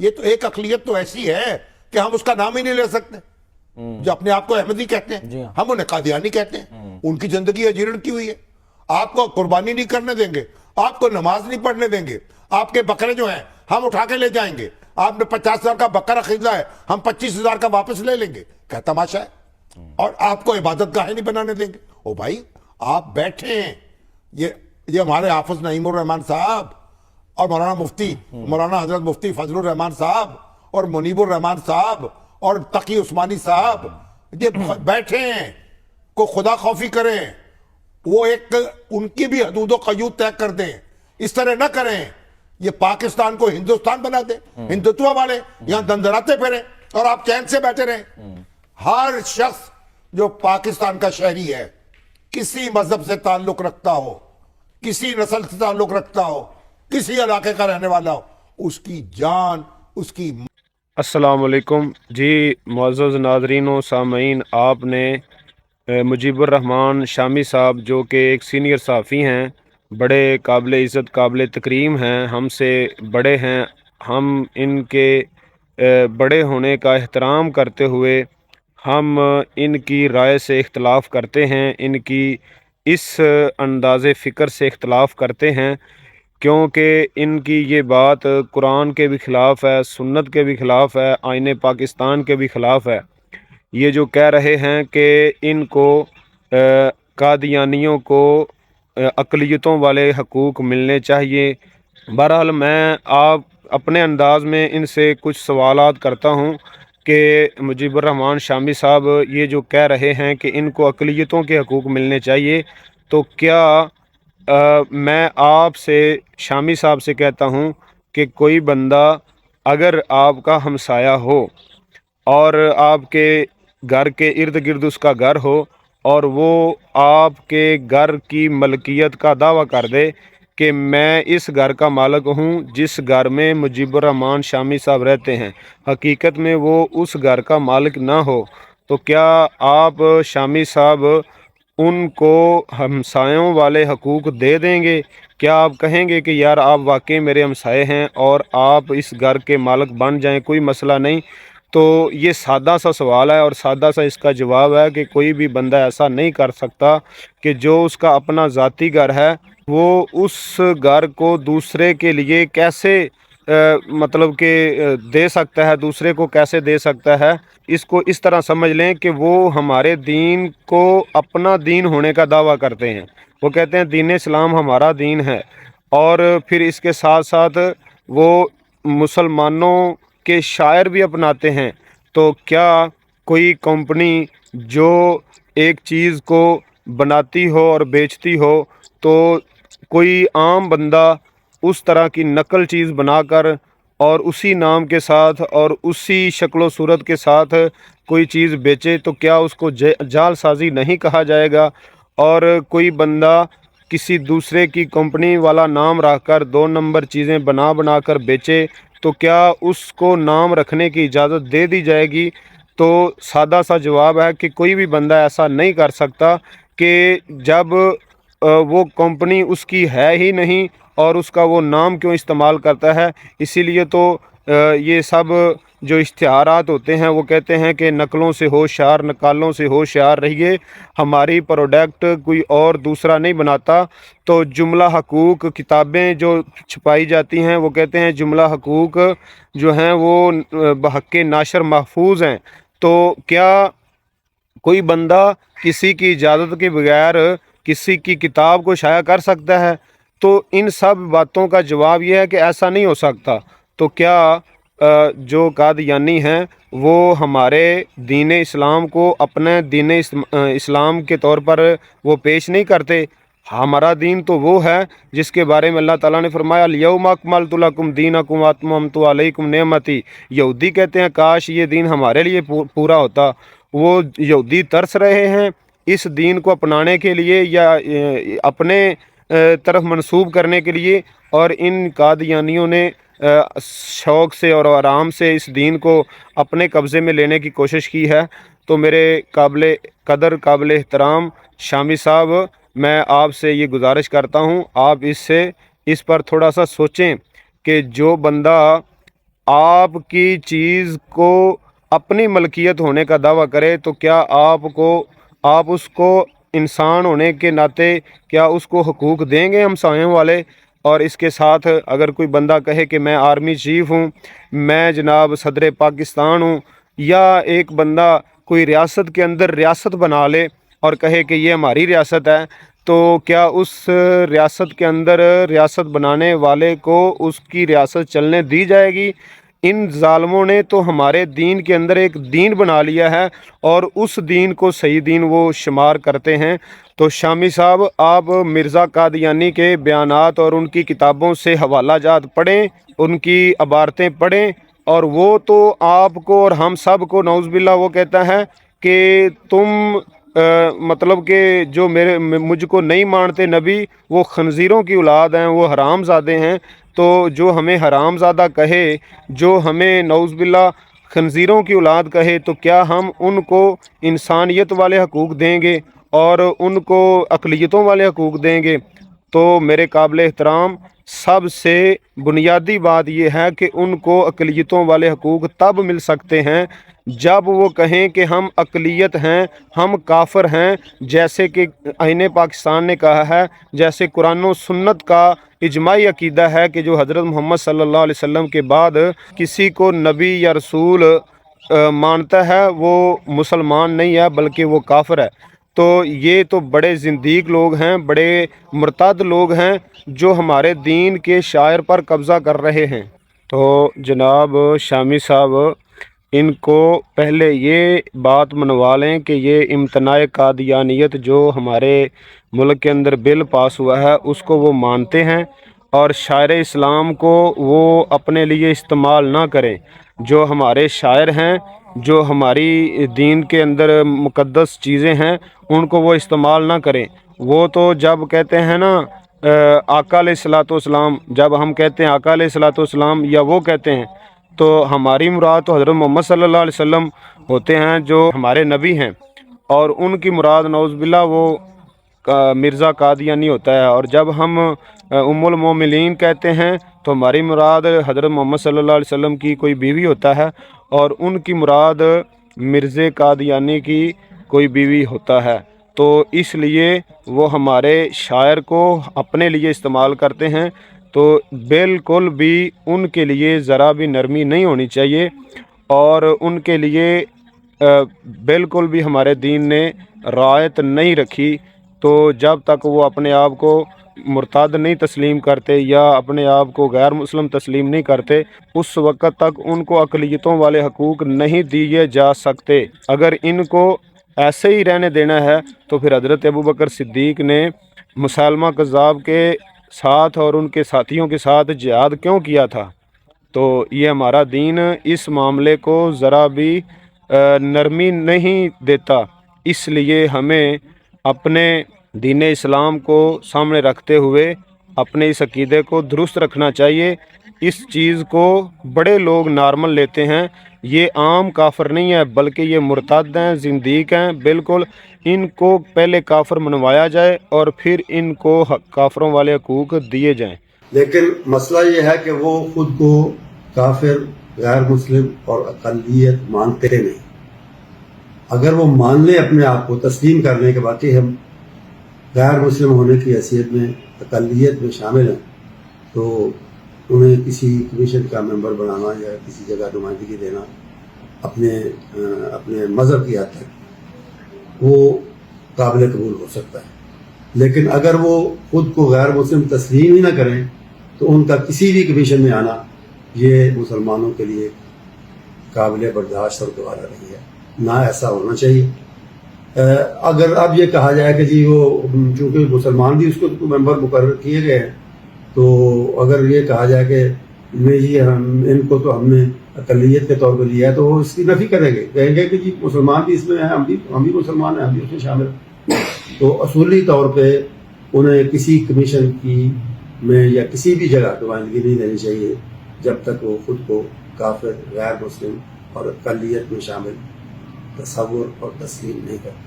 یہ تو ایک اقلیت تو ایسی ہے کہ ہم اس کا نام ہی نہیں لے سکتے، جو اپنے آپ کو احمدی کہتے ہیں، ہم انہیں قادیانی کہتے ہیں۔ ان کی زندگی اجیرن کی ہوئی ہے، آپ کو قربانی نہیں کرنے دیں گے، آپ کو نماز نہیں پڑھنے دیں گے، آپ کے بکرے جو ہیں ہم اٹھا کے لے جائیں گے، آپ نے 50,000 کا بکرا خریدا ہے ہم 25,000 کا واپس لے لیں گے، کیا تماشا ہے؟ اور آپ کو عبادت گاہیں نہیں بنانے دیں گے۔ او بھائی آپ بیٹھے ہیں، یہ ہمارے حافظ نعیم الرحمان صاحب اور مولانا حضرت مفتی فضل الرحمان صاحب اور منیب الرحمان صاحب اور تقی عثمانی صاحب یہ بیٹھے ہیں، کو خدا خوفی کریں، وہ ایک ان کی بھی حدود و قیود طے کر دیں، اس طرح نہ کریں یہ پاکستان کو ہندوستان بنا دیں، ہندوتوا والے یہاں دندراتے پھریں اور آپ چین سے بیٹھے رہیں۔ ہر شخص جو پاکستان کا شہری ہے، کسی مذہب سے تعلق رکھتا ہو، کسی نسل سے تعلق رکھتا ہو، کسی علاقے کا رہنے والا ہو، اس کی جان، اس کی السلام علیکم جی معزز ناظرین و سامعین، آپ نے مجیب الرحمان شامی صاحب جو کہ ایک سینئر صحافی ہیں، بڑے قابل عزت قابل تکریم ہیں، ہم سے بڑے ہیں، ہم ان کے بڑے ہونے کا احترام کرتے ہوئے ہم ان کی رائے سے اختلاف کرتے ہیں، ان کی اس انداز فکر سے اختلاف کرتے ہیں، کیونکہ ان کی یہ بات قرآن کے بھی خلاف ہے، سنت کے بھی خلاف ہے، آئین پاکستان کے بھی خلاف ہے۔ یہ جو کہہ رہے ہیں کہ ان کو قادیانیوں کو اقلیتوں والے حقوق ملنے چاہیے، بہرحال میں آپ اپنے انداز میں ان سے کچھ سوالات کرتا ہوں کہ مجیب الرحمان شامی صاحب یہ جو کہہ رہے ہیں کہ ان کو اقلیتوں کے حقوق ملنے چاہیے، تو کیا میں آپ سے شامی صاحب سے کہتا ہوں کہ کوئی بندہ اگر آپ کا ہمسایہ ہو اور آپ کے گھر کے ارد گرد اس کا گھر ہو اور وہ آپ کے گھر کی ملکیت کا دعویٰ کر دے کہ میں اس گھر کا مالک ہوں جس گھر میں مجیب الرحمان شامی صاحب رہتے ہیں، حقیقت میں وہ اس گھر کا مالک نہ ہو، تو کیا آپ شامی صاحب ان کو ہمسایوں والے حقوق دے دیں گے؟ کیا آپ کہیں گے کہ یار آپ واقعی میرے ہمسائے ہیں اور آپ اس گھر کے مالک بن جائیں، کوئی مسئلہ نہیں؟ تو یہ سادہ سا سوال ہے اور سادہ سا اس کا جواب ہے کہ کوئی بھی بندہ ایسا نہیں کر سکتا کہ جو اس کا اپنا ذاتی گھر ہے وہ اس گھر کو دوسرے کے لیے کیسے مطلب کہ دے سکتا ہے، دوسرے کو کیسے دے سکتا ہے۔ اس کو اس طرح سمجھ لیں کہ وہ ہمارے دین کو اپنا دین ہونے کا دعویٰ کرتے ہیں، وہ کہتے ہیں دین اسلام ہمارا دین ہے، اور پھر اس کے ساتھ ساتھ وہ مسلمانوں کے شاعر بھی اپناتے ہیں۔ تو کیا کوئی کمپنی جو ایک چیز کو بناتی ہو اور بیچتی ہو تو کوئی عام بندہ اس طرح کی نقل چیز بنا کر اور اسی نام کے ساتھ اور اسی شکل و صورت کے ساتھ کوئی چیز بیچے تو کیا اس کو جعل سازی نہیں کہا جائے گا؟ اور کوئی بندہ کسی دوسرے کی کمپنی والا نام رکھ کر 2 نمبر چیزیں بنا کر بیچے تو کیا اس کو نام رکھنے کی اجازت دے دی جائے گی؟ تو سادہ سا جواب ہے کہ کوئی بھی بندہ ایسا نہیں کر سکتا کہ جب وہ کمپنی اس کی ہے ہی نہیں اور اس کا وہ نام کیوں استعمال کرتا ہے۔ اسی لیے تو یہ سب جو اشتہارات ہوتے ہیں وہ کہتے ہیں کہ نقلوں سے ہوشیار، نکالوں سے ہوشیار رہیے، ہماری پروڈکٹ کوئی اور دوسرا نہیں بناتا۔ تو جملہ حقوق کتابیں جو چھپائی جاتی ہیں وہ کہتے ہیں جملہ حقوق جو ہیں وہ بحق ناشر محفوظ ہیں۔ تو کیا کوئی بندہ کسی کی اجازت کے بغیر کسی کی کتاب کو شائع کر سکتا ہے؟ تو ان سب باتوں کا جواب یہ ہے کہ ایسا نہیں ہو سکتا۔ تو کیا جو قادیانی ہیں وہ ہمارے دین اسلام کو اپنے دین اسلام کے طور پر وہ پیش نہیں کرتے؟ ہمارا دین تو وہ ہے جس کے بارے میں اللہ تعالیٰ نے فرمایا الیوم اکملت لکم دینکم واتممت علیکم نعمتی۔ یہودی کہتے ہیں کاش یہ دین ہمارے لیے پورا ہوتا۔ وہ یہودی ترس رہے ہیں اس دین کو اپنانے کے لیے یا اپنے طرف منسوب کرنے کے لیے، اور ان قادیانیوں نے شوق سے اور آرام سے اس دین کو اپنے قبضے میں لینے کی کوشش کی ہے۔ تو میرے قابل قدر قابل احترام شامی صاحب، میں آپ سے یہ گزارش کرتا ہوں آپ اس پر تھوڑا سا سوچیں کہ جو بندہ آپ کی چیز کو اپنی ملکیت ہونے کا دعویٰ کرے تو کیا آپ اس کو انسان ہونے کے ناطے کیا اس کو حقوق دیں گے ہمسایوں والے؟ اور اس کے ساتھ اگر کوئی بندہ کہے کہ میں آرمی چیف ہوں، میں جناب صدر پاکستان ہوں، یا ایک بندہ کوئی ریاست کے اندر ریاست بنا لے اور کہے کہ یہ ہماری ریاست ہے، تو کیا اس ریاست کے اندر ریاست بنانے والے کو اس کی ریاست چلنے دی جائے گی؟ ان ظالموں نے تو ہمارے دین کے اندر ایک دین بنا لیا ہے اور اس دین کو صحیح دین وہ شمار کرتے ہیں۔ تو شامی صاحب، آپ مرزا قادیانی کے بیانات اور ان کی کتابوں سے حوالہ جات پڑھیں، ان کی عبارتیں پڑھیں، اور وہ تو آپ کو اور ہم سب کو نعوذ باللہ وہ کہتا ہے کہ تم مطلب کہ جو مجھ کو نہیں مانتے نبی، وہ خنزیروں کی اولاد ہیں، وہ حرام زادے ہیں۔ تو جو ہمیں حرام زادہ کہے، جو ہمیں نعوذ باللہ خنزیروں کی اولاد کہے، تو کیا ہم ان کو انسانیت والے حقوق دیں گے اور ان کو اقلیتوں والے حقوق دیں گے؟ تو میرے قابل احترام، سب سے بنیادی بات یہ ہے کہ ان کو اقلیتوں والے حقوق تب مل سکتے ہیں جب وہ کہیں کہ ہم اقلیت ہیں، ہم کافر ہیں، جیسے کہ آئین پاکستان نے کہا ہے، جیسے قرآن و سنت کا اجماعی عقیدہ ہے کہ جو حضرت محمد صلی اللہ علیہ وسلم کے بعد کسی کو نبی یا رسول مانتا ہے وہ مسلمان نہیں ہے بلکہ وہ کافر ہے۔ تو یہ تو بڑے زندیق لوگ ہیں، بڑے مرتد لوگ ہیں جو ہمارے دین کے شاعر پر قبضہ کر رہے ہیں۔ تو جناب شامی صاحب، ان کو پہلے یہ بات منوا لیں کہ یہ امتناع قادیانیت جو ہمارے ملک کے اندر بل پاس ہوا ہے اس کو وہ مانتے ہیں، اور شاعر اسلام کو وہ اپنے لیے استعمال نہ کریں۔ جو ہمارے شاعر ہیں، جو ہماری دین کے اندر مقدس چیزیں ہیں، ان کو وہ استعمال نہ کریں۔ وہ تو جب کہتے ہیں نا آقا علیہ الصلوۃ والسلام، جب ہم کہتے ہیں آقا علیہ الصلوۃ والسلام یا وہ کہتے ہیں، تو ہماری مراد تو حضرت محمد صلی اللہ علیہ وسلم ہوتے ہیں جو ہمارے نبی ہیں، اور ان کی مراد نعوذ باللہ وہ مرزا قادیانی ہوتا ہے۔ اور جب ہم ام المومنین کہتے ہیں تو ہماری مراد حضرت محمد صلی اللہ علیہ وسلم کی کوئی بیوی ہوتا ہے، اور ان کی مراد مرزا قادیانی کی کوئی بیوی ہوتا ہے۔ تو اس لیے وہ ہمارے شاعر کو اپنے لیے استعمال کرتے ہیں، تو بالکل بھی ان کے لیے ذرا بھی نرمی نہیں ہونی چاہیے، اور ان کے لیے بالکل بھی ہمارے دین نے رعایت نہیں رکھی۔ تو جب تک وہ اپنے آپ کو مرتد نہیں تسلیم کرتے یا اپنے آپ کو غیر مسلم تسلیم نہیں کرتے، اس وقت تک ان کو اقلیتوں والے حقوق نہیں دیے جا سکتے۔ اگر ان کو ایسے ہی رہنے دینا ہے تو پھر حضرت ابوبکر صدیق نے مسلمہ کذاب کے ساتھ اور ان کے ساتھیوں کے ساتھ جہاد کیوں کیا تھا؟ تو یہ ہمارا دین اس معاملے کو ذرا بھی نرمی نہیں دیتا، اس لیے ہمیں اپنے دین اسلام کو سامنے رکھتے ہوئے اپنے اس عقیدے کو درست رکھنا چاہیے۔ اس چیز کو بڑے لوگ نارمل لیتے ہیں، یہ عام کافر نہیں ہے بلکہ یہ مرتد ہیں، زندیق ہیں بالکل۔ ان کو پہلے کافر منوایا جائے اور پھر ان کو کافروں والے حقوق دیے جائیں۔ لیکن مسئلہ یہ ہے کہ وہ خود کو کافر، غیر مسلم اور اقلیت مانتے نہیں۔ اگر وہ مان لیں اپنے آپ کو، تسلیم کر لیں کہ باقی ہم غیر مسلم ہونے کی حیثیت میں اقلیت میں شامل ہیں، تو انہیں کسی کمیشن کا ممبر بنانا یا کسی جگہ نمائندگی دینا اپنے مذہب کی حد تک وہ قابل قبول ہو سکتا ہے۔ لیکن اگر وہ خود کو غیر مسلم تسلیم ہی نہ کریں تو ان کا کسی بھی کمیشن میں آنا یہ مسلمانوں کے لیے قابل برداشت اور گوارا نہیں ہے، نہ ایسا ہونا چاہیے۔ اگر اب یہ کہا جائے کہ جی وہ چونکہ مسلمان بھی اس کو ممبر مقرر کیے گئے ہیں، تو اگر یہ کہا جائے کہ نہیں جی ان کو تو ہم نے اقلیت کے طور پہ لیا ہے، تو وہ اس کی نفی کریں گے، کہیں گے کہ جی مسلمان بھی اس میں ہیں، ہم بھی مسلمان ہیں، ہم بھی اس میں شامل ہیں۔ تو اصولی طور پہ انہیں کسی کمیشن میں یا کسی بھی جگہ نمائندگی نہیں دینی چاہیے جب تک وہ خود کو کافر، غیر مسلم اور اقلیت میں شامل تصور اور تسلیم نہیں کرتے۔